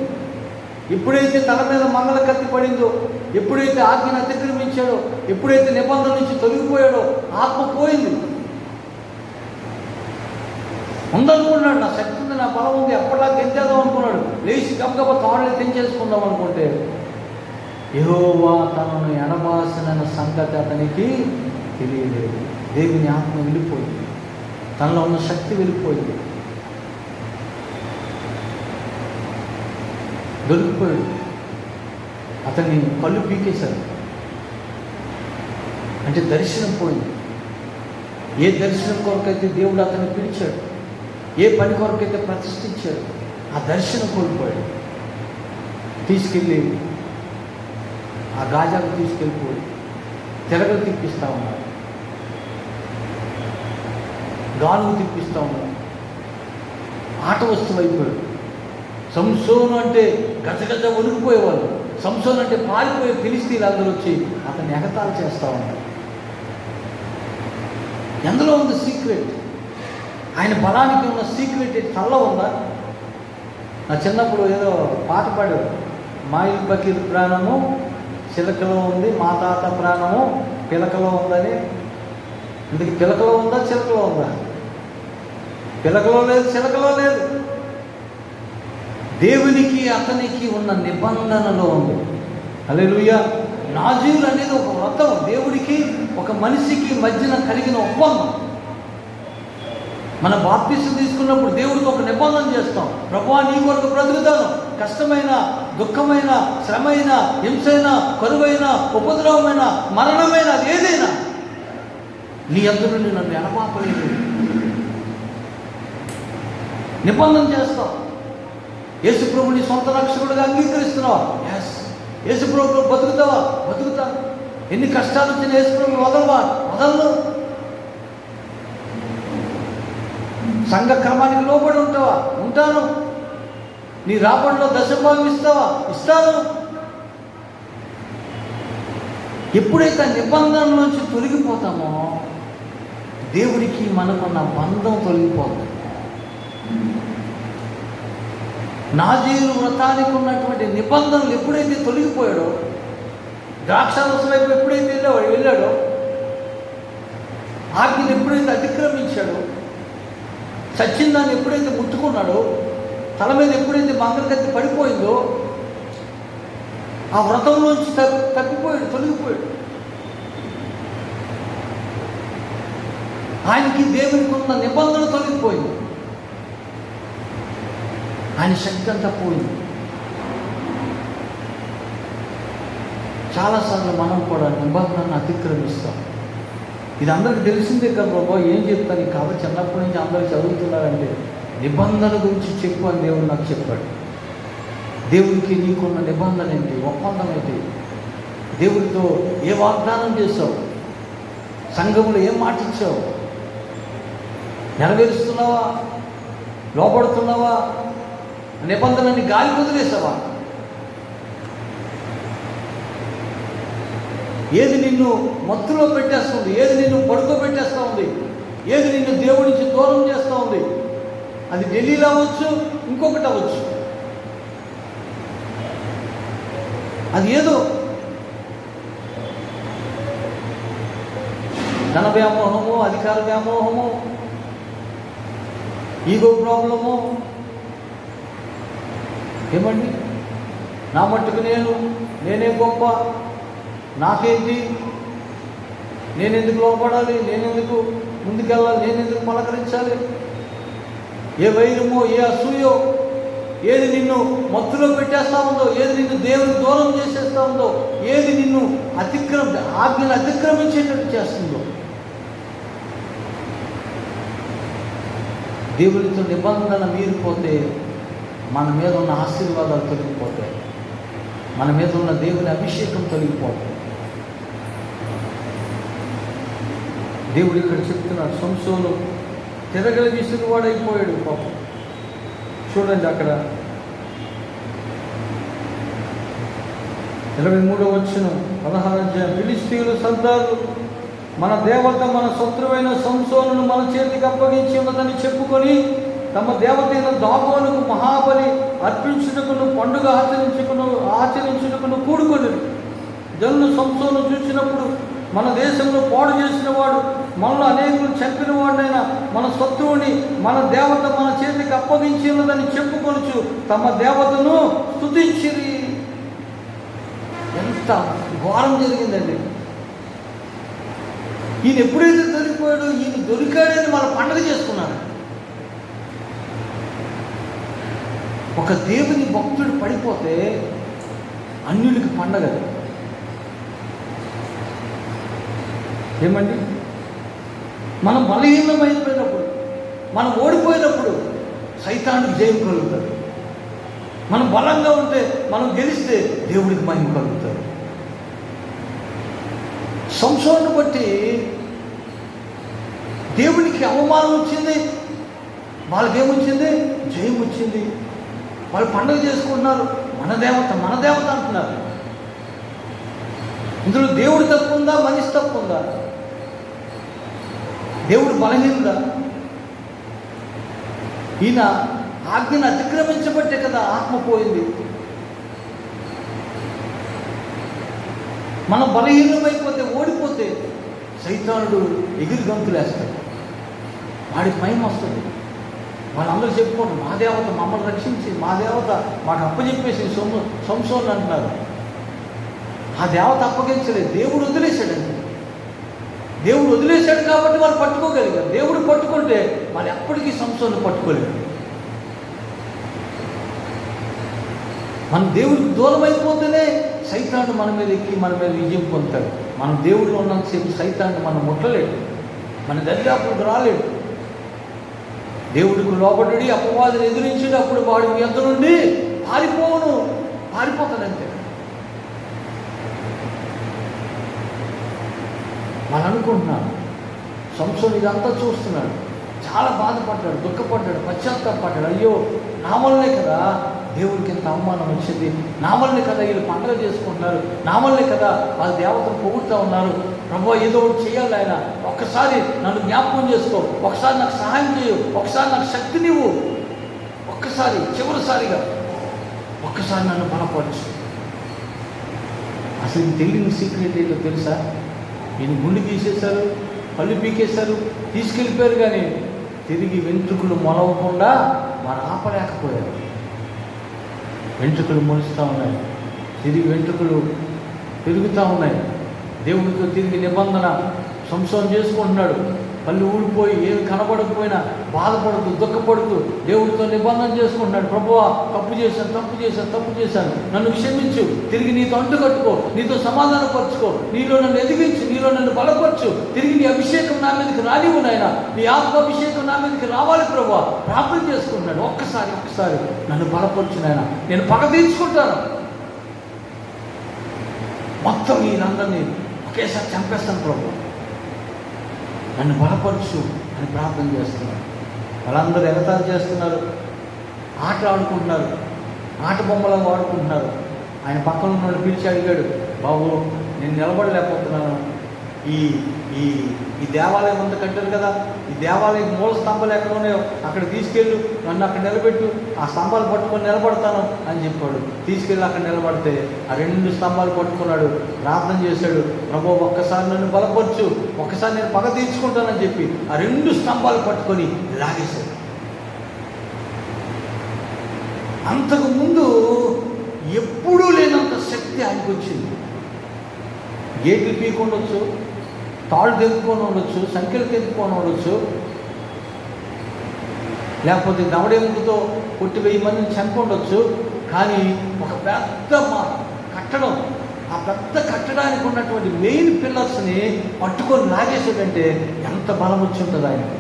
ఎప్పుడైతే తల మీద మంగళ కత్తి పడిందో, ఎప్పుడైతే ఆజ్ఞను అతిక్రమించాడో, ఎప్పుడైతే నిబంధన నుంచి తొలగిపోయాడో ఆత్మ పోయింది. ఉందనుకున్నాడు, నా శక్తి ఉంది, నా బలం ఉంది, ఎప్పటిలా తెంచేద్దాం అనుకున్నాడు. లేచి గబగబ తాళ్ళని తెంచేసుకుందాం అనుకుంటే యెహోవా తనను ఎడబాసినన్న సంగతి అతనికి తెలియలేదు. దేవుని ఆత్మ వెళ్ళిపోయింది, తనలో ఉన్న శక్తి వెళ్ళిపోయింది, దొరికిపోయాడు. అతన్ని కళ్ళు పీకేశారు. అంటే దర్శనం పోయింది. ఏ దర్శనం కొరకైతే దేవుడు అతన్ని పిలిచాడు, ఏ పని కొరకైతే ప్రతిష్ఠించాడు, ఆ దర్శనం కోల్పోయాడు. తీసుకెళ్ళి ఆ గాజాకు తీసుకెళ్ళిపోయి తిరగలు తిప్పిస్తూ ఉన్నారు, గాలుగు తిప్పిస్తూ ఉన్నారు. ఆట వస్తువు అయిపోయాడు. సంసోను అంటే గజగజ వణికిపోయేవాళ్ళు, సంసోను అంటే పారిపోయే ఫిలిస్తీయులు అందరూ వచ్చి అతన్ని ఎగతాళి చేస్తూ ఉన్నారు. ఎందులో ఉంది సీక్రెట్? ఆయన బలానికి ఉన్న సీక్రెట్ తల్ల ఉందా? నా చిన్నప్పుడు ఏదో పాట పాడారు, మాయిల్ బకీర్ ప్రాణము చిలకలో ఉంది, మా తాత ప్రాణము పిలకలో ఉందని. ఇందుకు పిలకలో ఉందా చిలకలో ఉందా? పిలకలో లేదు, చిలకలో లేదు. దేవునికి అతనికి ఉన్న నిబంధనలో ఉంది. హల్లెలూయా. నాజీరు అనేది ఒక వ్రతం, దేవుడికి ఒక మనిషికి మధ్యన కలిగిన ఒప్పందం. మన బాప్తిసం తీసుకున్నప్పుడు దేవుడికి ఒక నిబంధన చేస్తాం. ప్రభువా నీ కొరకు బ్రతుకుతాను, కష్టమైన, దుఃఖమైన, శ్రమైన, హింసైన, కరువైన, ఉపద్రవమైన, మరణమైన, అది ఏదైనా నీ యందు నుండి నన్ను ఎడబాపలేదు నిబంధన చేస్తాం. యేసుప్రభుని సొంత రక్షకుడిగా అంగీకరిస్తున్నావా? ఎస్. యేసుప్రభు బతుకుతావా? బతుకుతా. ఎన్ని కష్టాలు వచ్చిన యేసుప్రభుని వదలను. సంఘ క్రమానికి లోబడి ఉంటావా? ఉంటాను. నీ రాబడిలో దశభాగం ఇస్తావా? ఇస్తాను. ఎప్పుడైతే నిబంధన నుంచి తొలగిపోతామో దేవుడికి మనకున్న బంధం తొలగిపోతుంది. నాజీరు వ్రతానికి ఉన్నటువంటి నిబంధనలు ఎప్పుడైతే తొలగిపోయాడో, ద్రాక్షారసం వైపు ఎప్పుడైతే వెళ్ళాడో, ఆజ్ఞను ఎప్పుడైతే అతిక్రమించాడో, సచ్చిందాన్ని ఎప్పుడైతే ముట్టుకున్నాడో, తల మీద ఎప్పుడైతే మంగళకత్తి పడిపోయిందో, ఆ వ్రతంలోంచి తప్పిపోయాడు, తొలగిపోయాడు. ఆయనకి దేవునికి ఉన్న నిబంధన తొలగిపోయింది. ఆయన శక్తి అంతా పోయింది. చాలాసార్లు మనం కూడా నిబంధనను అతిక్రమిస్తాం. ఇది అందరికి తెలిసిందే కదా బాబా, ఏం చెప్తాను కాబట్టి చిన్నప్పటి నుంచి అందరూ చదువుతున్నారంటే నిబంధన గురించి చెప్పు అని దేవుడు నాకు చెప్పాడు. దేవుడికి నీకున్న నిబంధన ఏంటి? ఒప్పందం ఏంటి? దేవుడితో ఏ వాగ్దానం చేసావు? సంఘంలో ఏం మాట ఇచ్చావు? నెరవేరుస్తున్నావా? లోపడుతున్నావా? నిబంధనని గాలి వదిలేసావా? ఏది నిన్ను మత్తులో పెట్టేస్తుంది? ఏది నిన్ను పడుకోబెట్టేస్తూ ఉంది? ఏది నిన్ను దేవుడి నుంచి దూరం చేస్తూ ఉంది? అది ఢిల్లీలో అవ్వచ్చు, ఇంకొకటి అవ్వచ్చు. అది ఏదో ధన వ్యామోహము, అధికార వ్యామోహము, ఈగో ప్రాబ్లము. ఏమండి, నా మట్టుకు నేనే గొప్ప, నాకేంటి, నేనెందుకు లోపడాలి, నేనెందుకు ముందుకెళ్ళాలి, నేనెందుకు పలకరించాలి? ఏ వైరమో, ఏ అసూయో, ఏది నిన్ను మత్తులో పెట్టేస్తూ ఉందో, ఏది నిన్ను దేవుని దూరం చేసేస్తూ ఉందో, ఏది నిన్ను ఆజ్ఞను అతిక్రమించేటట్టు చేస్తుందో, దేవుడితో నిబంధన మీరిపోతే మన మీద ఉన్న ఆశీర్వాదాలు తొలగిపోతాయి. మన మీద ఉన్న దేవుని అభిషేకం తొలగిపోతుంది. దేవుడు ఇక్కడ చెప్తున్నాడు, సంసోను తిరగలి విసిరివాడైపోయాడు పాపం. చూడండి అక్కడ 23వ వచనం 16వ అధ్యాయం. ఫిలిష్తీయుల సర్దారులు మన దేవత మన శత్రువైన సంసోనును మన చేతికి అప్పగించి ఉన్నదని చెప్పుకొని తమ దేవతైన దాగోనుకు మహాబలి అర్పించుటకును పండుగ ఆచరించుటకును కూడుకొని జనులు సంసోను చూసినప్పుడు మన దేశంలో పాడు చేసిన వాడు, మనలో అనేకులు చంపిన వాడైనా మన శత్రువుని మన దేవత మన చేతికి అప్పగించి ఉన్నదని చెప్పుకొనుచు తమ దేవతను స్తుతించిరి. ఎంత ఘోరం జరిగిందండి! ఈయన ఎప్పుడైతే దొరికిపోయాడో, ఈయన దొరికాడని వాళ్ళ పండుగ చేసుకున్నాడు. ఒక దేవుని భక్తుడు పడిపోతే అన్యులకి పండగ. ఏమండి, మనం బలహీనమైపోయినప్పుడు, మనం ఓడిపోయినప్పుడు సైతానికి జయం కలుగుతాడు. మనం బలంగా ఉంటే, మనం గెలిస్తే దేవుడికి మహిమ కలుగుతాడు. సంసోనును బట్టి దేవునికి అవమానం వచ్చింది, వాళ్ళకేమొచ్చింది? జయం వచ్చింది. వాళ్ళు పండుగ చేసుకుంటున్నారు, మన దేవత అంటున్నారు. ఇందులో దేవుడు తప్పు ఉందా, మనిషి తప్పు ఉందా? దేవుడు బలహీనుడా? ఈయన ఆజ్ఞను అతిక్రమించబట్టే కదా ఆత్మ పోయింది. మనం బలహీనమైపోతే, ఓడిపోతే సైతానుడు ఎగిరి గంతులేస్తాడు, వాడికి మహిమ వస్తుంది. వాళ్ళందరూ చెప్పుకోండి, మా దేవత మమ్మల్ని రక్షించి, మా దేవత మాకు అప్పచెప్పేసి సంసోను అంటున్నారు. ఆ దేవత అప్పగించలేదు, దేవుడు వదిలేశాడండి. దేవుడు వదిలేశాడు కాబట్టి వాళ్ళు పట్టుకోగలిగారు. దేవుడు పట్టుకుంటే వాళ్ళు ఎప్పటికీ సంసోను పట్టుకోలేరు. మన దేవుడికి దూరం అయిపోతేనే సైతాను మన మీద ఎక్కి మన మీద విజయం పొందుతాడు. మనం దేవుడిలో ఉన్నంతసేపు సైతాన్ని మనం ముట్టలేడు, మన దరిదాపులకు రాలేడు. దేవుడికి లోబడి అపవాదిని ఎదిరించేటప్పుడు వాడి మీ యొద్ద నుండి పారిపోతాడంతే. వాళ్ళు అనుకుంటున్నారు. సంసోను ఇదంతా చూస్తున్నాడు, చాలా బాధపడ్డాడు, దుఃఖపడ్డాడు, పశ్చాత్తాపడ్డాడు. అయ్యో, నా వల్లే కదా దేవుడికి ఇంత అవమానం వచ్చింది, నా వల్లే కదా వీళ్ళు పండుగ చేసుకుంటున్నారు, నా వల్లే కదా వాళ్ళ దేవతను పొగుడుతూ ఉన్నారు. ప్రభువా, ఏదో ఒకటి చేయాలి ఆయన, ఒక్కసారి నన్ను జ్ఞాపకం చేసుకో, ఒకసారి నాకు సహాయం చేయు, ఒకసారి నాకు శక్తినివ్వు, ఒక్కసారి చివరిసారిగా ఒక్కసారి నన్ను బలపరచు. అసలు ఇది తెలియని సీక్రెట్ ఏంటో తెలుసా? ఈయన గుండె తీసేశారు, కళ్ళు పీకేశారు, తీసుకెళ్ళిపోయారు, కానీ తిరిగి వెంట్రుకలు మొలవకుండా వారు ఆపలేకపోయారు. వెంట్రుకలు మొలుస్తూ ఉన్నాయి, తిరిగి వెంట్రుకలు పెరుగుతూ ఉన్నాయి. దేవుడితో తిరిగి నిబంధన సంసోను చేసుకుంటున్నాడు. కళ్ళు ఊడిపోయి ఏమి కనబడకపోయినా బాధపడుతూ దుఃఖపడుతూ దేవుడితో నిబంధన చేసుకుంటున్నాడు. ప్రభువా, తప్పు చేశాను, నన్ను క్షమించు, తిరిగి నీతో అంటుకట్టుకో, నీతో సమాధానపరచుకో, నీలో నన్ను ఎదిగించు, నీలో నన్ను బలపరచు, తిరిగి నీ అభిషేకం నా మీదకి రానివ్వు నాయనా, నీ ఆత్మాభిషేకం నా మీదకి రావాలి ప్రభువా. ప్రార్థన చేసుకుంటున్నాడు. ఒక్కసారి నన్ను బలపరచు నాయనా, నేను పగ తీర్చుకుంటాను, మొత్తం వీళ్ళందరినీ ఒకేసారి చంపేస్తాను ప్రభు, నన్ను బలపరచు అని ప్రార్థన చేస్తున్నారు. వాళ్ళందరూ ఎగతాళి చేస్తున్నారు, ఆట ఆడుకుంటున్నారు, ఆట బొమ్మలాగా ఆడుకుంటున్నారు. ఆయన పక్కన ఉన్న పిలిచి అడిగాడు, బాబు నేను నిలబడలేకపోతున్నాను, ఈ ఈ ఈ దేవాలయం అంతా కట్టారు కదా, ఈ దేవాలయం మూల స్తంభాలు ఎక్కడ ఉన్నాయో అక్కడ తీసుకెళ్ళు, నన్ను అక్కడ నిలబెట్టు, ఆ స్తంభాలు పట్టుకొని నిలబడతాను అని చెప్పాడు. తీసుకెళ్ళి అక్కడ నిలబడితే ఆ 2 స్తంభాలు పట్టుకున్నాడు, ప్రార్థన చేశాడు, ప్రభు ఒక్కసారి నన్ను బలపరచు, ఒక్కసారి నేను పగ తీర్చుకుంటానని చెప్పి ఆ 2 స్తంభాలు పట్టుకొని లాగేశాడు. అంతకు ముందు ఎప్పుడూ లేనంత శక్తి ఆయనకు వచ్చింది. గేట్లు పీకుండొచ్చు, తాళ్ళు తెంపుకొని ఉండొచ్చు, సంఖ్యలు తెంపుకొని ఉండొచ్చు, లేకపోతే దవడెముకతో కొట్టి 1000 మందిని చంపి ఉండొచ్చు. కానీ ఒక పెద్ద కట్టడం, ఆ పెద్ద కట్టడానికి ఉన్నటువంటి మెయిన్ పిల్లర్స్ని పట్టుకొని లాగేసాడంటే ఎంత బలం వచ్చి ఉంటుంది ఆయనకి.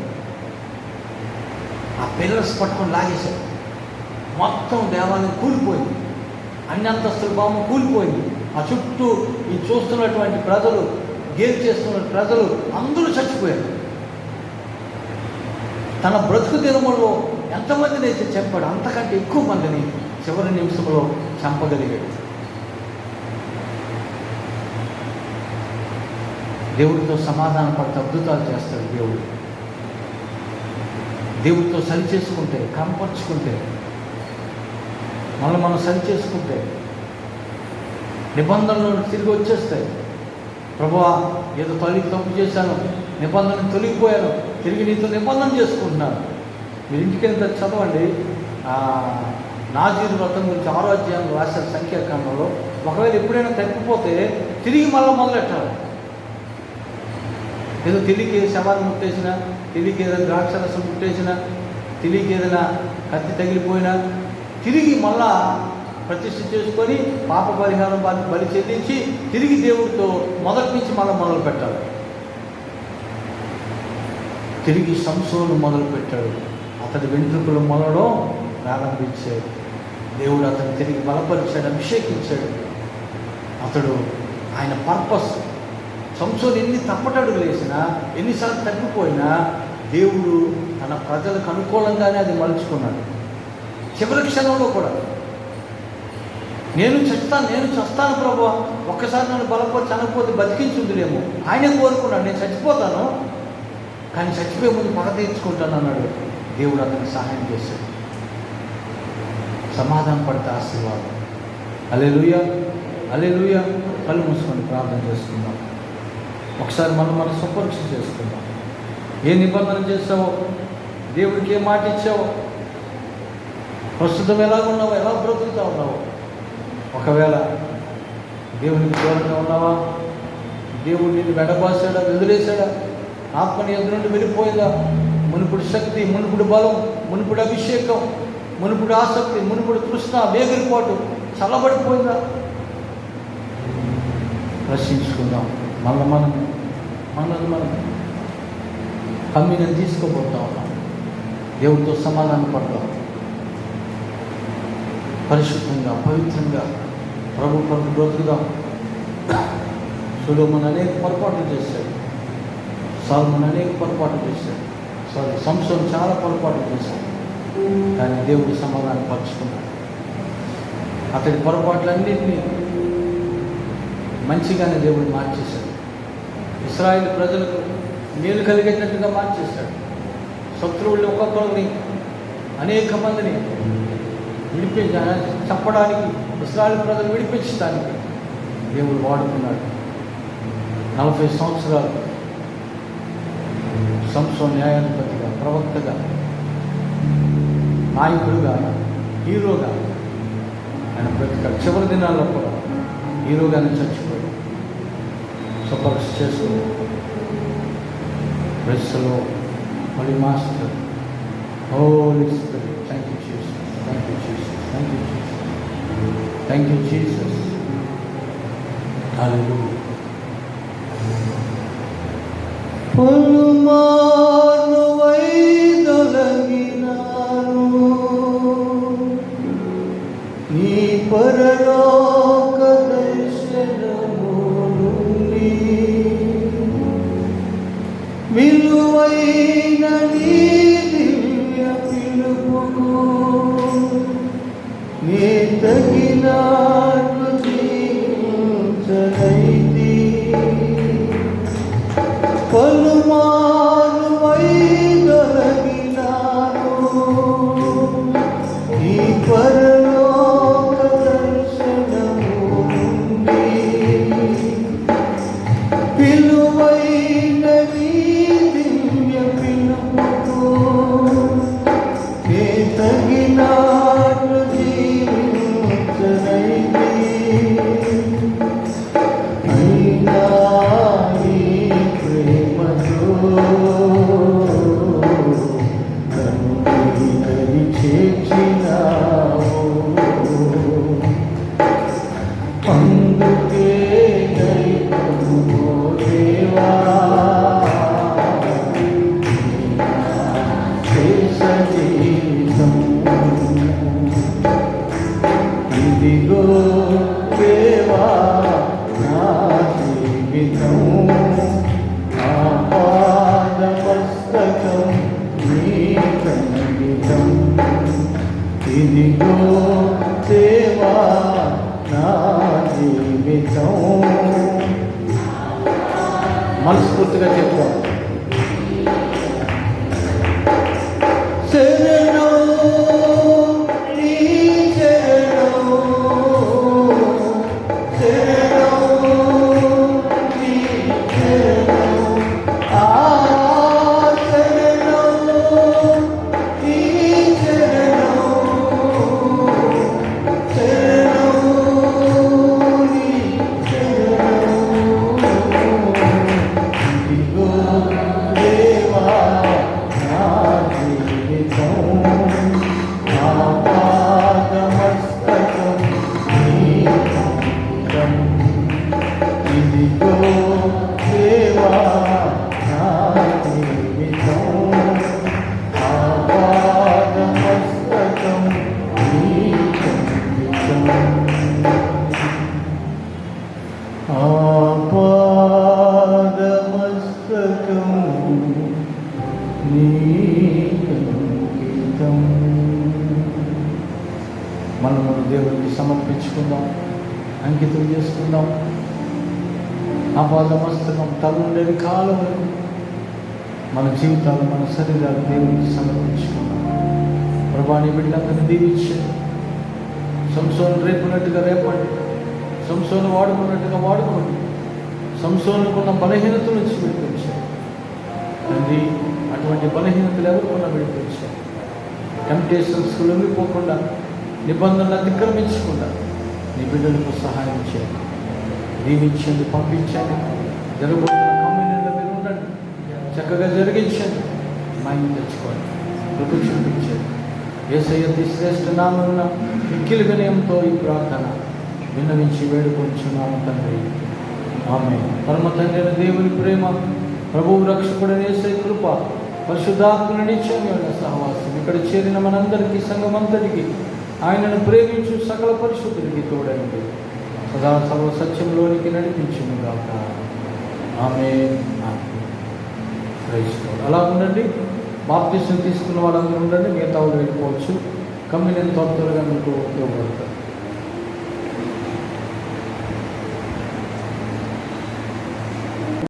ఆ పిల్లర్స్ పట్టుకొని లాగేశాడు, మొత్తం దేవాలయం కూలిపోయింది, అన్ని అంతస్తుల భవనం కూలిపోయింది. ఆ చుట్టూ ఈ చూస్తున్నటువంటి ప్రజలు, గేలు చేస్తున్న ప్రజలు అందరూ చచ్చిపోయారు. తన బ్రతుకు దినములో ఎంతమందిని అయితే చెప్పాడు, అంతకంటే ఎక్కువ మందిని చివరి నిమిషంలో చంపగలిగాడు. దేవుడితో సమాధాన పడితే అద్భుతాలు చేస్తాడు దేవుడు. దేవుడితో సరి చేసుకుంటే, కనపరుచుకుంటే, మనం సరి చేసుకుంటే నిబంధనలు తిరిగి వచ్చేస్తాయి. ప్రభువా, ఏదో తప్పు చేశాను, నిబంధనలు తొలగిపోయాను, తిరిగి నీతో నిబంధన చేసుకుంటున్నాను. మీరు ఇంటికి ఎంత చదవండి, నాజీరు వ్రతం గురించి 6వ అధ్యాయంలో రాశారు సంఖ్యాకాండంలో. ఒకవేళ ఎప్పుడైనా తప్పిపోతే తిరిగి మొదలెట్టాలి. ఏదో తెలియక శవాన్ని ముట్టేసినా, తెలియక ఏదైనా ద్రాక్షరసం ముట్టేసినా, తెలియక ఏదైనా కత్తి తగిలిపోయినా తిరిగి మళ్ళా ప్రతిష్ఠ చేసుకొని పాప పరిహారం బలి చెల్లించి తిరిగి దేవుడితో మొదటి నుంచి మొదలు పెట్టాలి. తిరిగి సంసోను మొదలుపెట్టాడు. అతడి వెంట్రుకలు మొలడం ప్రారంభించాడు. దేవుడు అతను తిరిగి బలపరిచాడు, అభిషేకించాడు. అతడు ఆయన పర్పస్, సంసోను ఎన్ని తప్పటడుగులు వేసినా, ఎన్నిసార్లు తప్పిపోయినా దేవుడు తన ప్రజలకు అనుకూలంగానే అది మలుచుకున్నాడు. చివరి క్షణంలో కూడా నేను చస్తాను ప్రభువా, ఒక్కసారి నన్ను బలపరిచి అనకపోతే బతికించుందిలేమో, ఆయనే కోరుకున్నాడు, నేను చచ్చిపోతాను కానీ చచ్చిపోయే ముందు పగ తీర్చుకుంటాను అన్నాడు. దేవుడు అతనికి సహాయం చేశాడు. సమాధానం పడితే ఆశీర్వాదం. హల్లెలూయా, హల్లెలూయా. కళ్ళు మూసుకొని ప్రార్థన చేసుకుందాం. ఒకసారి మనం సుపరీక్ష చేసుకుందాం. ఏ నిబంధన చేసావో, దేవుడికి ఏ మాట ఇచ్చావో, ప్రస్తుతం ఎలాగున్నావో, ఎలా బ్రతుకుతా ఉన్నావో. ఒకవేళ దేవునికి దూరంగా ఉన్నావా, దేవుడు నిన్ను వెడబాసాడా, వదిలేశాడా, ఆత్మ నీ ఎదురు నుండి వెళ్ళిపోయిందా, మునుపుడు శక్తి, మునుపుడు బలం, మునుపుడు అభిషేకం, మునుపుడు ఆసక్తి, మునుపుడు తృష్ణ, వేగిరిపోటు చల్లబడిపోయిందా? ప్రశ్నించుకుందాం. మనల్ని మనం కమ్యూనిని తీసుకోబోతా ఉన్నాం. దేవుడితో సమాధానం పడతాం. పరిశుద్ధంగా, పవిత్రంగా ప్రభు బ్రతుకుదాం. సొలొమోను అనేక పొరపాట్లు చేశాడు. సొలొమోను అనేక పొరపాటు చేశాడు. సంసోను చాలా పొరపాటు చేశాడు. కానీ దేవుడు సమాధానం పరుచుకున్నాడు. అతడి పొరపాట్లన్నింటినీ మంచిగానే దేవుడు మార్చేశాడు. ఇశ్రాయేలు ప్రజలకు మేలు కలిగేటట్టుగా మార్చేశాడు. శత్రువుల్ని ఒక్కొక్కరిని అనేక మందిని చెప్పడానికి, ఇశ్రాయేలు ప్రజలు విడిపించడానికి దేవుడు వాడుకున్నాడు. 40 సంవత్సరాలు సంసోను న్యాయాధిపతిగా, ప్రవక్తగా, నాయకుడుగా, హీరోగా ఆయన బ్రతికాడు. చివరి దినాల్లో కూడా హీరోగానే చచ్చిపోయాడు. సపర్స్ చేసుకుని ప్రెస్లో మళ్ళీ master holy spirit, thank you Jesus, thank you Jesus, thank you Jesus, thank you Jesus, hallelujah. పలుమార్లు వైదొలగినాను నీ పరలోక దర్శనము నుండి, విలువైన నీ దివ్య పిలుపుకు నే తగినట్లు జీవించనైతి. పలుమార్లు వైదొలగినాను ఈ పరలోక దర్శనము నుండి, విలువైన నీ దివ్య పిలుపుకు నే తగినట్లు జీవించనైతి. అయినా అందుకే దేవా జీవితం ఇదిగో దేవా నా జీవితం, ఆపాదమస్తకం నీ సంగీతం. ఇదిగో దేవా నా జీవితం. మనస్ఫూర్తిగా చెప్తాం. శరణం నీ శరణం, శరణం నీ శరణం, ఆ శరణం నీ శరణం, శరణం నీ శరణం. ఇదిగో దేవా నా జీవితం, ఆపాదమస్తకం నీ సంగీతం. ఇదిగో దేవా నా జీవితం, ఆపాదమస్తకం నీ సంగీతం. ఆపాదమస్తకం నీ సంగీతం. మనము దేవుడికి సమర్పించుకుందాం, అంకితం చేసుకుందాం. ఆపాదమస్తకం తల నుండి కాళ్ళ వరకు మన జీవితాలు, మన శరీరాలు దేవుడికి సమర్పించుకుందాం. ప్రభా నీ బిడ్డలందరినీ దీవించండి. సంసోను రేపునట్టుగా రేపండి, సంసోను వాడుకున్నట్టుగా వాడుకోండి. సంసోనుకున్న బలహీనత నుంచి విడిపించారు తండ్రి. అటువంటి బలహీనతలు ఎవరికన్నా విడిపించారు. టెంప్టేషన్స్కు లొంగిపోకుండా, నిబంధనలు అతిక్రమించకుండా నీ బిడ్డలకు సహాయం చేయండి, దీవించండి, పంపించండి. జరగబోతున్న కమ్యూనిటీలో మీరు ఉండండి, చక్కగా జరిగించండి, మైండ్ తెచ్చుకోండి, కృప చూపించండి. యేసయ్య అతి శ్రేష్ఠ నామమున మిక్కిలి వినయంతో ఈ ప్రార్థన విన్నవించి వేడుకొంచున్నాము తండ్రి, ఆమేన్. పరమ తండ్రి అయిన దేవుని ప్రేమ, ప్రభువు రక్షకుడైన యేసయ్య కృప, పరిశుద్ధాత్మని నిత్యమైన సహవాసం ఇక్కడ చేరిన మనందరికీ, సంఘమంతటికి, ఆయనను ప్రేమించు సకల పరిశుద్ధుడికి తోడండి సదా సర్వ సత్యంలోనికి నడిపించును గాక. ఆమేన్. అలా ఉండండి. బాప్టిజం తీసుకున్న వాళ్ళందరూ ఉండండి, మిగతా వాళ్ళు వెళ్ళిపోవచ్చు. కమ్యూనియన్ త్వరగా మీకు ఉపయోగపడతారు.